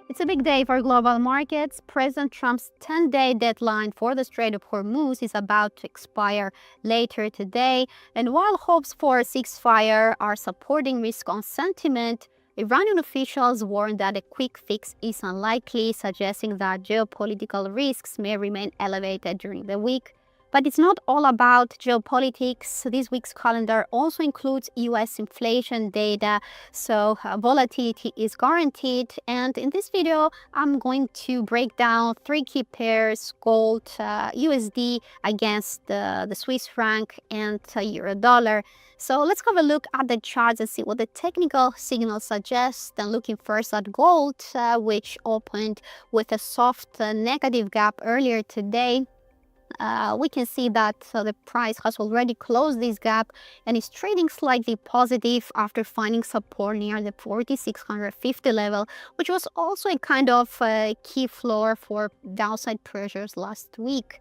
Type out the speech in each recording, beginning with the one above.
It's a big day for global markets. President Trump's 10-day deadline for the Strait of Hormuz is about to expire later today. And while hopes for a ceasefire are supporting risk on sentiment, Iranian officials warn that a quick fix is unlikely, suggesting that geopolitical risks may remain elevated during the week. But it's not all about geopolitics. This week's calendar also includes US inflation data, so volatility is guaranteed. And in this video, I'm going to break down three key pairs: gold, USD against the Swiss franc, and euro dollar. So let's have a look at the charts and see what the technical signals suggest. And looking first at gold, which opened with a soft negative gap earlier today. We can see that the price has already closed this gap and is trading slightly positive after finding support near the 4,650 level, which was also a kind of key floor for downside pressures last week.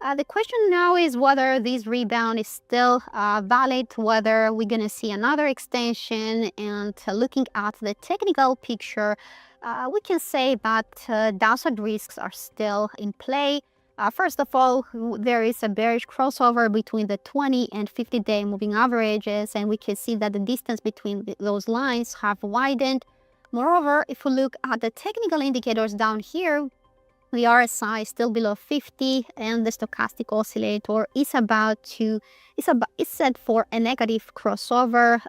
The question now is whether this rebound is still valid, whether we're going to see another extension. And looking at the technical picture, we can say that downside risks are still in play. First of all, there is a bearish crossover between the 20 and 50-day moving averages, and we can see that the distance between those lines have widened. Moreover, if we look at the technical indicators down here, the RSI is still below 50, and the stochastic oscillator is set for a negative crossover.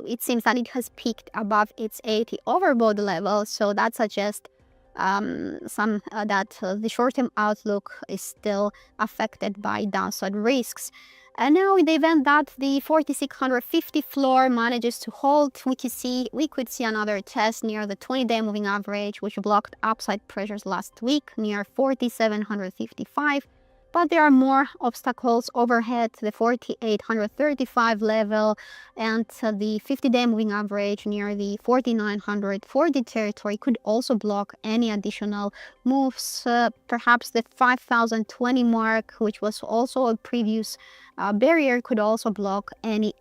It seems that it has peaked above its 80 overbought level, so that suggests that the short-term outlook is still affected by downside risks. And now, in the event that the 4,650 floor manages to hold, we could see another test near the 20-day moving average, which blocked upside pressures last week near 4,755. But there are more obstacles overhead. The 4,835 level and the 50-day moving average near the 4,940 territory could also block any additional moves. Perhaps the 5,020 mark, which was also a previous barrier, could also block any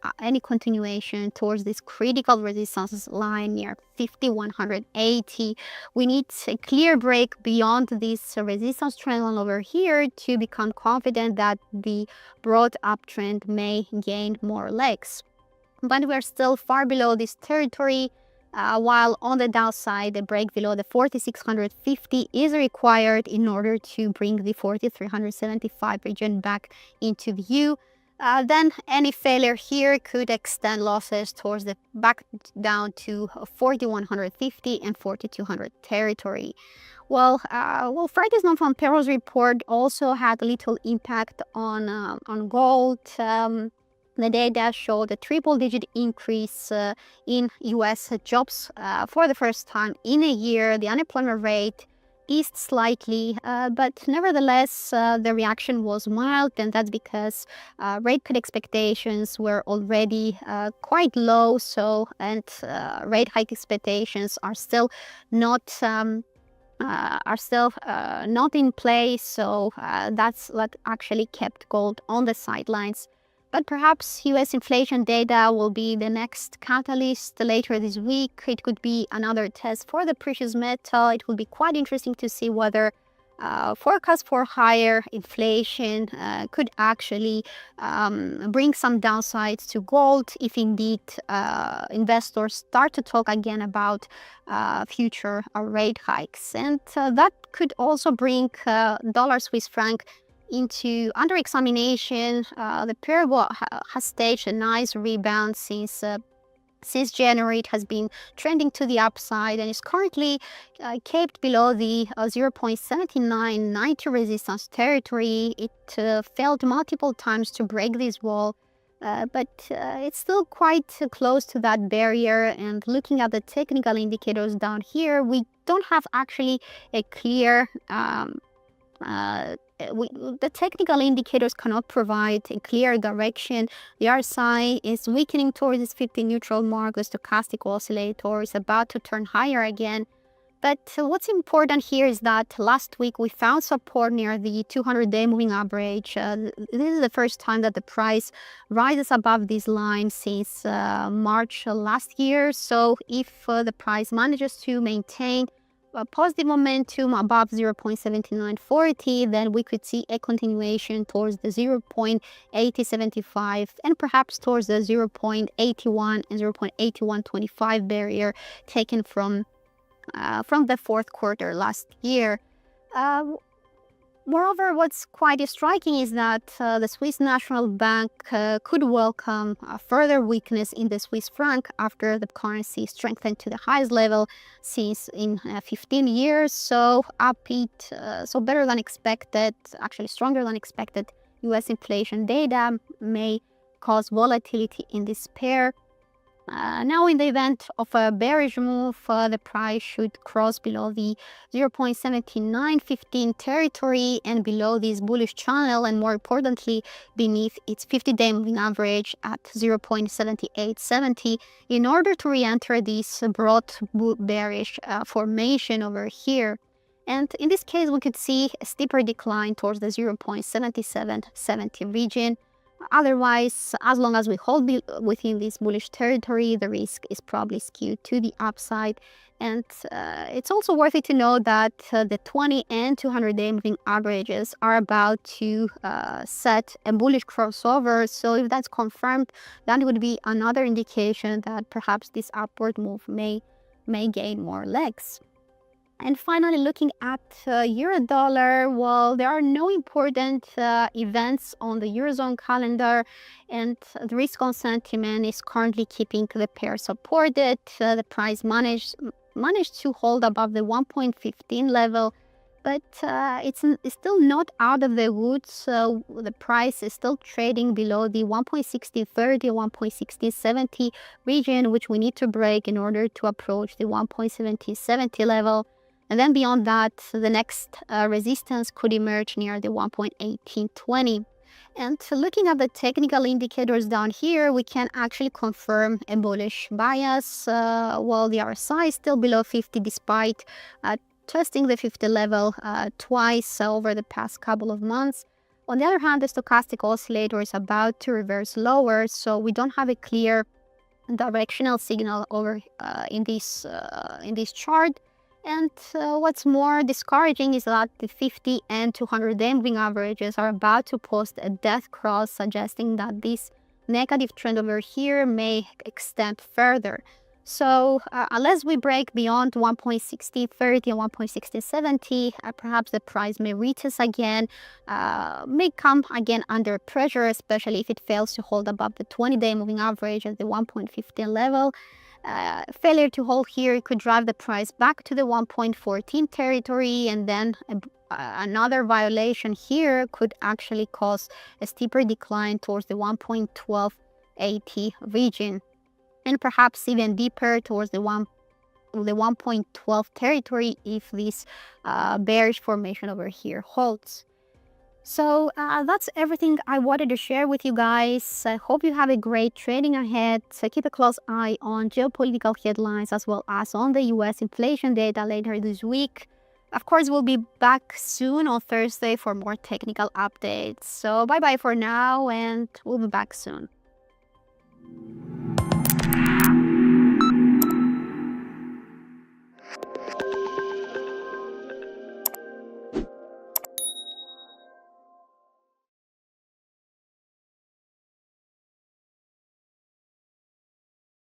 continuation towards this critical resistance line near 5,180. We need a clear break beyond this resistance trend line over here to become confident that the broad uptrend may gain more legs. But we're still far below this territory. While on the downside, a break below the 4,650 is required in order to bring the 4,375 region back into view. Then any failure here could extend losses towards the back down to 4,150 and 4,200 territory. Well, Friday's non-farm payrolls report also had little impact on gold. The data showed a triple-digit increase in U.S. jobs for the first time in a year. The unemployment rate eased slightly, but nevertheless, the reaction was mild, and that's because rate cut expectations were already quite low. And rate hike expectations are still not in place. So that's what actually kept gold on the sidelines. But perhaps US inflation data will be the next catalyst later this week. It could be another test for the precious metal. It will be quite interesting to see whether forecasts for higher inflation could actually bring some downsides to gold if indeed investors start to talk again about future rate hikes. And that could also bring dollar Swiss franc into under examination. The pair has staged a nice rebound since January. It has been trending to the upside and is currently capped below the 0.7990 resistance territory. It failed multiple times to break this wall, but it's still quite close to that barrier. And looking at the technical indicators down here, we don't have actually a clear the technical indicators cannot provide a clear direction. The RSI is weakening towards this 50 neutral mark. The stochastic oscillator is about to turn higher again. But what's important here is that last week we found support near the 200-day moving average. This is the first time that the price rises above this line since March last year. So if the price manages to maintain a positive momentum above 0.7940, then we could see a continuation towards the 0.8075 and perhaps towards the 0.81 and 0.8125 barrier taken from the fourth quarter last year. Moreover, what's quite striking is that the Swiss National Bank could welcome further weakness in the Swiss franc after the currency strengthened to the highest level since in 15 years. So upbeat, so better than expected, actually stronger than expected US inflation data may cause volatility in this pair. Now, in the event of a bearish move, the price should cross below the 0.7915 territory and below this bullish channel, and more importantly, beneath its 50-day moving average at 0.7870 in order to re-enter this broad bearish formation over here. And in this case, we could see a steeper decline towards the 0.7770 region. Otherwise, as long as we hold within this bullish territory, the risk is probably skewed to the upside. And it's also worthy to note that the 20 and 200-day moving averages are about to set a bullish crossover. So if that's confirmed, that would be another indication that perhaps this upward move may gain more legs. And finally, looking at euro-dollar, well, there are no important events on the Eurozone calendar, and the risk-on sentiment is currently keeping the pair supported. The price managed to hold above the 1.15 level, but it's still not out of the woods. So the price is still trading below the 1.1630, 1.1670 region, which we need to break in order to approach the 1.1770 level. And then beyond that, the next resistance could emerge near the 1.1820. And looking at the technical indicators down here, we can actually confirm a bullish bias. While the RSI is still below 50 despite testing the 50 level twice over the past couple of months. On the other hand, the stochastic oscillator is about to reverse lower, so we don't have a clear directional signal over in this chart. And what's more discouraging is that the 50 and 200-day moving averages are about to post a death cross, suggesting that this negative trend over here may extend further. So unless we break beyond 1.1630 and 1.1670, perhaps the price may retest again, may come again under pressure, especially if it fails to hold above the 20-day moving average at the 1.15 level. Failure to hold here could drive the price back to the 1.14 territory, and then another violation here could actually cause a steeper decline towards the 1.1280 region, and perhaps even deeper towards the 1.12 territory if this bearish formation over here holds. So that's everything I wanted to share with you guys. I hope you have a great trading ahead. So keep a close eye on geopolitical headlines as well as on the US inflation data later this week. Of course, we'll be back soon on Thursday for more technical updates. So bye-bye for now, and we'll be back soon.